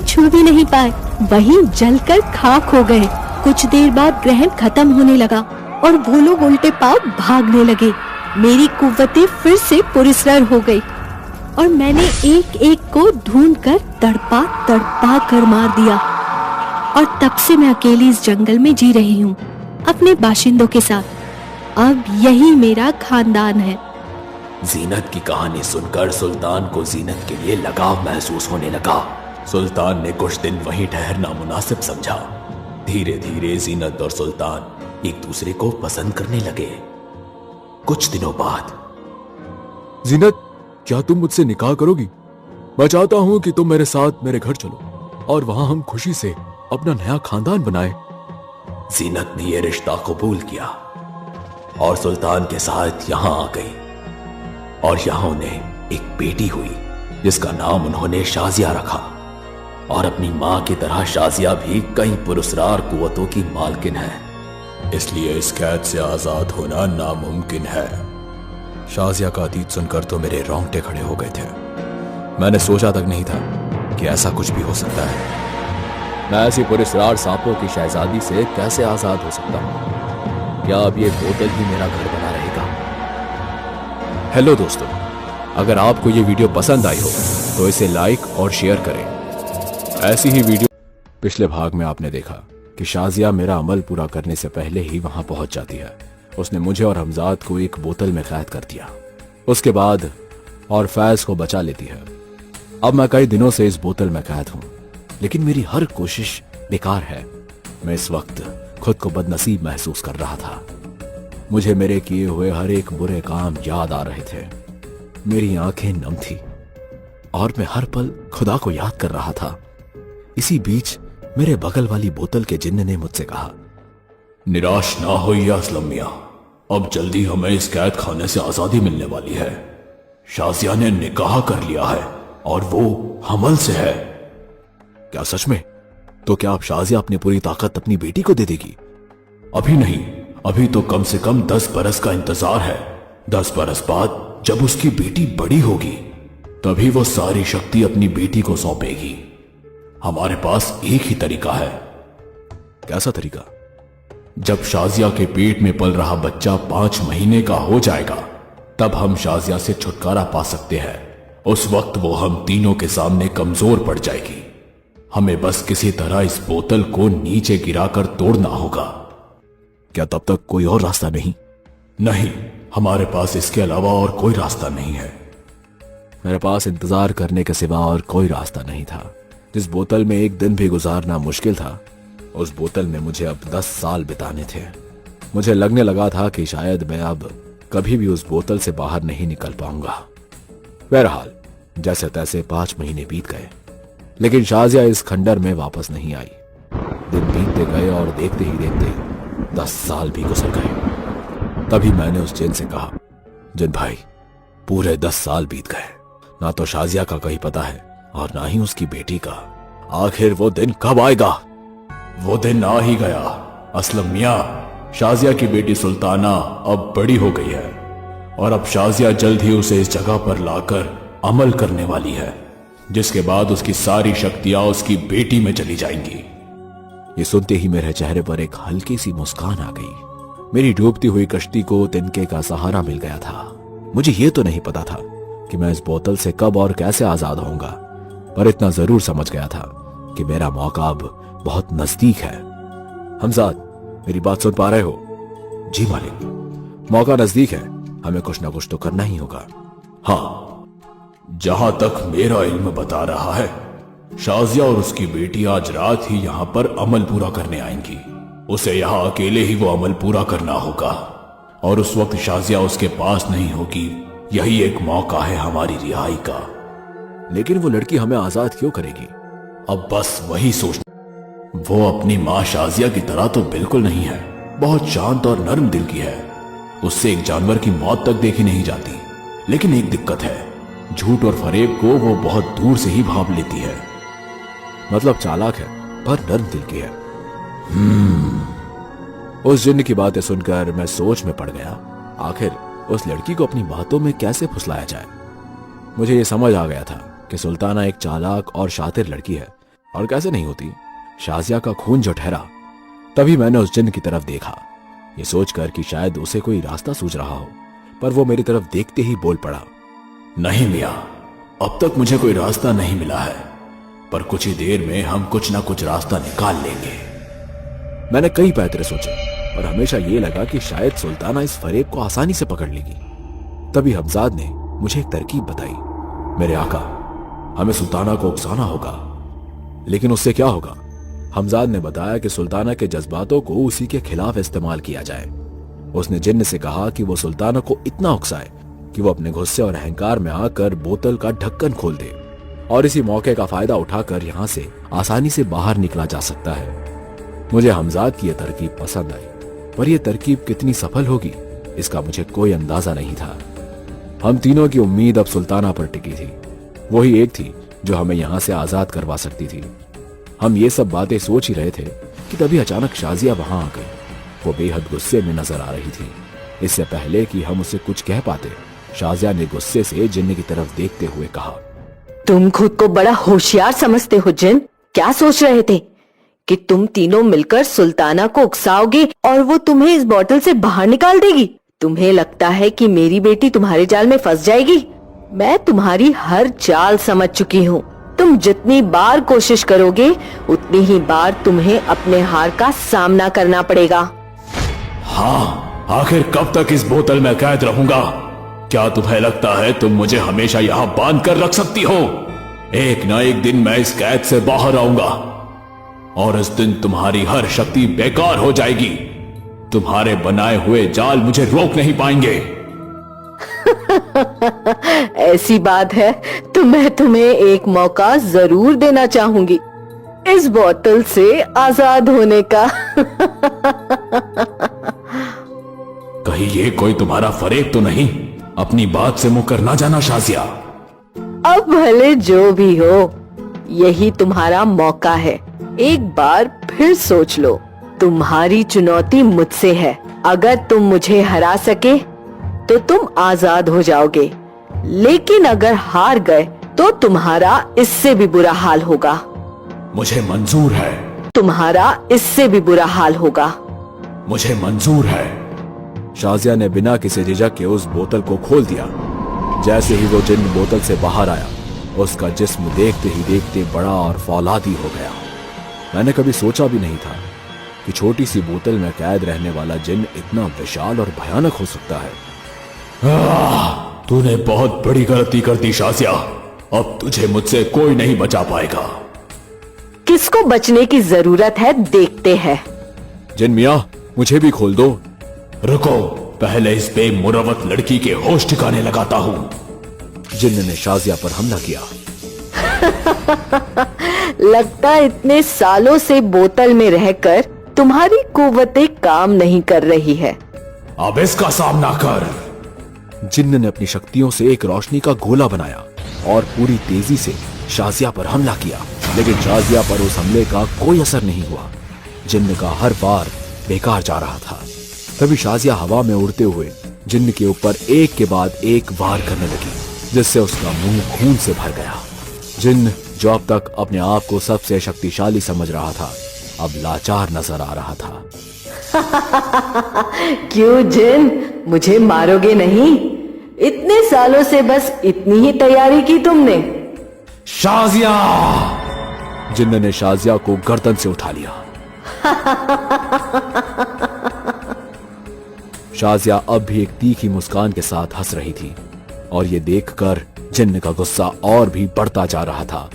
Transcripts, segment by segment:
छू भी नहीं पाए, वहीं जलकर खाक हो गए। कुछ देर बाद ग्रहण खत्म होने लगा और वो लोग उल्टे पांव भागने लगे। मेरी कुव्वतें फिर से पुरस्कार हो गई और मैंने एक एक को ढूंढकर तड़पा तड़पा कर मार दिया। और तब से मैं अकेली इस जंगल में जी रही हूँ अपने बाशिंदों के साथ। अब यही मेरा खानदान है। जीनत की कहानी सुनकर सुल्तान को जीनत के लिए लगाव महसूस होने लगा। सुल्तान ने कुछ दिन वहीं ठहरना मुनासिब समझा। धीरे धीरे जीनत और सुल्तान एक दूसरे को पसंद करने लगे। कुछ दिनों बाद, जीनत, क्या तुम मुझसे निकाह करोगी? मैं चाहता हूं कि तुम मेरे साथ मेरे घर चलो और वहां हम खुशी से अपना नया खानदान बनाएं। जीनत ने यह रिश्ता कबूल किया और सुल्तान के साथ यहां आ गई और यहां उन्हें एक बेटी हुई जिसका नाम उन्होंने शाजिया रखा। और अपनी मां की तरह शाजिया भी कई पुरस्कार कुव्वतों की मालकिन है, इसलिए इस कैद से आजाद होना नामुमकिन है। शाजिया का अतीत सुनकर तो मेरे रोंगटे खड़े हो गए थे। मैंने सोचा तक नहीं था कि ऐसा कुछ भी हो सकता है। मैं ऐसी पुरस्कार सांपों की शहजादी से कैसे आजाद हो सकता हूं? क्या अब ये बोतल ही मेरा घर बना रहेगा? हेलो दोस्तों, अगर आपको ये वीडियो पसंद आई हो तो इसे लाइक और शेयर करें। ऐसी ही वीडियो पिछले भाग में आपने देखा कि शाजिया मेरा अमल पूरा करने से पहले ही वहां पहुंच जाती है। उसने मुझे और हमजाद को एक बोतल में कैद कर दिया। उसके बाद और फैज को बचा लेती है। अब मैं कई दिनों से इस बोतल में कैद हूं, लेकिन मेरी हर कोशिश बेकार है। मैं इस वक्त खुद को बदनसीब महसूस कर रहा था। मुझे मेरे किए हुए हर एक बुरे काम याद आ रहे थे। मेरी आंखें नम थी और मैं हर पल खुदा को याद कर रहा था। इसी बीच मेरे बगल वाली बोतल के जिन्न ने मुझसे कहा, निराश ना होइए असलम मियां, अब जल्दी हमें इस कैद खाने से आजादी मिलने वाली है। शाजिया ने निकाह कर लिया है और वो हमल से है। क्या सच में? तो क्या अब शाजिया अपनी पूरी ताकत अपनी बेटी को दे देगी? अभी नहीं, अभी तो कम से कम 10 बरस का इंतजार है। 10 बरस बाद जब उसकी बेटी बड़ी होगी तभी वो सारी शक्ति अपनी बेटी को सौंपेगी। हमारे पास एक ही तरीका है। कैसा तरीका? जब शाजिया के पेट में पल रहा बच्चा 5 महीने का हो जाएगा तब हम शाजिया से छुटकारा पा सकते हैं। उस वक्त वो हम तीनों के सामने कमजोर पड़ जाएगी। हमें बस किसी तरह इस बोतल को नीचे गिराकर तोड़ना होगा। क्या तब तक कोई और रास्ता नहीं? नहीं, हमारे पास इसके अलावा और कोई रास्ता नहीं है। मेरे पास इंतजार करने के सिवा और कोई रास्ता नहीं था। जिस बोतल में एक दिन भी गुजारना मुश्किल था, उस बोतल में मुझे अब 10 साल बिताने थे। मुझे लगने लगा था कि शायद मैं अब कभी भी उस बोतल से बाहर नहीं निकल पाऊंगा। बहरहाल जैसे तैसे 5 महीने बीत गए, लेकिन शाजिया इस खंडर में वापस नहीं आई। दिन बीतते गए और देखते ही देखते 10 साल भी गुजर गए। तभी मैंने उस जिन से कहा, जिन भाई, पूरे 10 साल बीत गए, ना तो शाजिया का कहीं पता है और ना ही उसकी बेटी का। आखिर वो दिन कब आएगा? वो दिन आ ही गया असलम मियां। शाजिया की बेटी सुल्ताना अब बड़ी हो गई है और अब शाजिया जल्द ही उसे इस जगह पर लाकर अमल करने वाली है, जिसके बाद उसकी सारी शक्तियां उसकी बेटी में चली जाएंगी। ये सुनते ही मेरे चेहरे पर एक हल्की सी मुस्कान आ गई। मेरी डूबती हुई कश्ती को तिनके का सहारा मिल गया था। मुझे ये तो नहीं पता था कि मैं इस बोतल से कब और कैसे आजाद होऊंगा, पर इतना जरूर समझ गया था कि मेरा मौका अब बहुत नजदीक है। हमजाद, मेरी बात सुन पा रहे हो? जी मालिक। मौका नजदीक है, हमें कुछ ना कुछ तो करना ही होगा। हाँ, जहां तक मेरा इल्म बता रहा है, शाजिया और उसकी बेटी आज रात ही यहां पर अमल पूरा करने आएंगी। उसे यहां अकेले ही वो अमल पूरा करना होगा और उस वक्त शाजिया उसके पास नहीं होगी। यही एक मौका है हमारी रिहाई का। लेकिन वो लड़की हमें आजाद क्यों करेगी? अब बस वही सोचना। वो अपनी मां शाजिया की तरह तो बिल्कुल नहीं है। बहुत शांत और नर्म दिल की है। उससे एक जानवर की मौत तक देखी नहीं जाती। लेकिन एक दिक्कत है, झूठ और फरेब को वो बहुत दूर से ही भांप लेती है। मतलब चालाक है पर नर्म दिल की है। उस जिन्न की बातें सुनकर मैं सोच में पड़ गया। आखिर उस लड़की को अपनी बातों में कैसे फुसलाया जाए। मुझे ये समझ आ गया था कि सुल्ताना एक चालाक और शातिर लड़की है और कैसे नहीं होती, शाजिया का खून जो ठहरा। तभी मैंने उस जिन्न की तरफ देखा, ये सोचकर कि शायद उसे कोई रास्ता सूझ रहा हो, पर वो मेरी तरफ देखते ही बोल पड़ा, नहीं मियां, अब तक मुझे कोई रास्ता नहीं मिला है, पर कुछ ही देर में हम कुछ ना कुछ रास्ता निकाल लेंगे। मैंने कई पैतरे सोचे, पर हमेशा ये लगा कि शायद सुल्ताना इस फरेब को आसानी से पकड़ लेगी। तभी हमजाद ने मुझे एक तरकीब बताई। मेरे आका, हमें सुल्ताना को उकसाना होगा। लेकिन उससे क्या होगा? हमजाद ने बताया कि सुल्ताना के जज्बातों को उसी के खिलाफ इस्तेमाल किया जाए। उसने जिन्न से कहा कि वो सुल्ताना को इतना उकसाए कि वो अपने गुस्से और अहंकार में आकर बोतल का ढक्कन खोल दे, और इसी मौके का फायदा उठाकर यहां से आसानी से बाहर निकला जा सकता है। मुझे हमजाद की यह तरकीब पसंद आई, पर यह तरकीब कितनी सफल होगी इसका मुझे कोई अंदाजा नहीं था। हम तीनों की उम्मीद अब सुल्ताना पर टिकी थी। वही एक थी जो हमें यहां से आजाद करवा सकती थी। हम ये सब बातें सोच ही रहे थे कि तभी अचानक शाजिया वहां आ गई। वो बेहद गुस्से में नजर आ रही थी। इससे पहले कि हम उसे कुछ कह पाते, शाजिया ने गुस्से से जिन्न की तरफ देखते हुए कहा, तुम खुद को बड़ा होशियार समझते हो जिन्न। क्या सोच रहे थे कि तुम तीनों मिलकर सुल्ताना को उकसाओगे और वो तुम्हें इस बोतल से बाहर निकाल देगी? तुम्हें लगता है कि मेरी बेटी तुम्हारे जाल में फंस जाएगी? मैं तुम्हारी हर चाल समझ चुकी हूँ। तुम जितनी बार कोशिश करोगे उतनी ही बार तुम्हें अपने हार का सामना करना पड़ेगा। हाँ, आखिर कब तक इस बोतल में कैद रहूंगा? क्या तुम्हें लगता है तुम मुझे हमेशा यहाँ बांध कर रख सकती हो? एक न एक दिन मैं इस कैद से बाहर आऊंगा, और इस दिन तुम्हारी हर शक्ति बेकार हो जाएगी। तुम्हारे बनाए हुए जाल मुझे रोक नहीं पाएंगे। ऐसी बात है तो मैं तुम्हें एक मौका जरूर देना चाहूंगी इस बोतल से आजाद होने का। कहीं ये कोई तुम्हारा फरेब तो नहीं? अपनी बात से मुकर ना जाना शाजिया। अब भले जो भी हो, यही तुम्हारा मौका है। एक बार फिर सोच लो। तुम्हारी चुनौती मुझसे है। अगर तुम मुझे हरा सके तो तुम आजाद हो जाओगे, लेकिन अगर हार गए तो तुम्हारा इससे भी बुरा हाल होगा। मुझे मंजूर है। तुम्हारा इससे भी बुरा हाल होगा। मुझे मंजूर है। शाजिया ने बिना किसी झिझक के उस बोतल को खोल दिया। जैसे ही वो जिन्न बोतल से बाहर आया, उसका जिस्म देखते ही देखते बड़ा और फौलादी हो गया। मैंने कभी सोचा भी नहीं था कि छोटी सी बोतल में कैद रहने वाला जिन्न इतना विशाल और भयानक हो सकता है। तूने बहुत बड़ी गलती कर दी शाजिया। अब तुझे मुझसे कोई नहीं बचा पाएगा। किसको बचने की जरूरत है देखते हैं। जिन्न मियां, मुझे भी खोल दो। रुको, पहले इस बेमुरवत लड़की के होश ठिकाने लगाता हूँ। जिन्न ने शाजिया पर हमला किया। लगता इतने सालों से बोतल में रहकर तुम्हारी कुव्वतें काम नहीं कर रही है। अब इसका सामना कर। जिन्न ने अपनी शक्तियों से एक रोशनी का गोला बनाया और पूरी तेजी से शाजिया पर हमला किया, लेकिन शाजिया पर उस हमले का कोई असर नहीं हुआ। जिन्न का हर वार बेकार जा रहा था। तभी शाजिया हवा में उड़ते हुए जिन्न के ऊपर एक के बाद एक वार करने लगी, जिससे उसका मुंह खून से भर गया। जिन्न, जो अब तक अपने आप को सबसे शक्तिशाली समझ रहा था, अब लाचार नजर आ रहा था। क्यों जिन्न, मुझे मारोगे नहीं? इतने सालों से बस इतनी ही तैयारी की तुमने? शाजिया! जिन्न ने शाजिया को गर्दन से उठा लिया। शाजिया अब भी एक तीखी मुस्कान के साथ हंस रही थी, और ये देखकर जिन्न का गुस्सा और भी बढ़ता जा रहा था।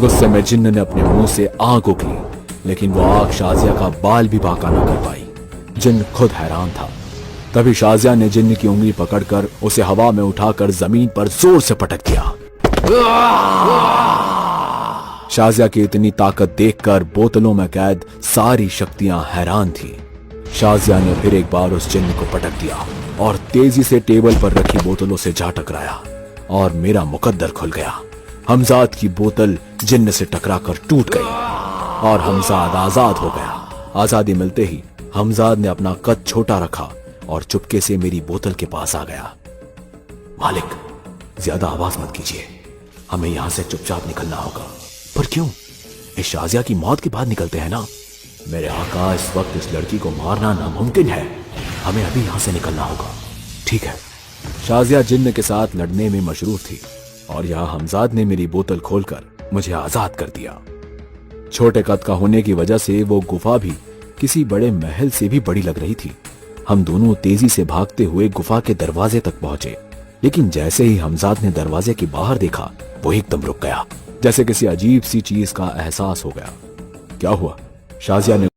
गुस्से में जिन्न ने अपने मुंह से आग उगली, लेकिन वो आग शाजिया का बाल भी बांका न कर पाई। जिन्न खुद हैरान था। तभी शाजिया ने जिन्न की उंगली पकड़कर उसे हवा में उठाकर जमीन पर जोर से पटक दिया। शाजिया की इतनी ताकत देखकर बोतलों में कैद सारी शक्तियां हैरान थी। शाजिया ने फिर एक बार उस जिन्न को पटक दिया और तेजी से टेबल पर रखी बोतलों से जा टकराया, और मेरा मुकद्दर खुल गया। हमजाद की बोतल जिन्न से टकराकर टूट गई और हमजाद आजाद हो गया। आजादी मिलते ही हमजाद ने अपना कद छोटा रखा और चुपके से मेरी बोतल के पास आ गया। मालिक, ज्यादा आवाज मत कीजिए, हमें यहां से चुपचाप निकलना होगा। पर क्यों? इस शाजिया की मौत के बाद निकलते हैं ना। मेरे आका, इस वक्त इस लड़की को मारना नामुमकिन है। हमें अभी यहां से निकलना होगा। ठीक है। शाजिया जिन्न के साथ लड़ने में मशरूफ थी और यहाँ हमजाद ने मेरी बोतल खोलकर मुझे आजाद कर दिया। छोटे कद का होने की वजह से वो गुफा भी किसी बड़े महल से भी बड़ी लग रही थी। हम दोनों तेजी से भागते हुए गुफा के दरवाजे तक पहुंचे, लेकिन जैसे ही हमजाद ने दरवाजे के बाहर देखा वो एकदम रुक गया, जैसे किसी अजीब सी चीज का एहसास हो गया। क्या हुआ? शाजिया ने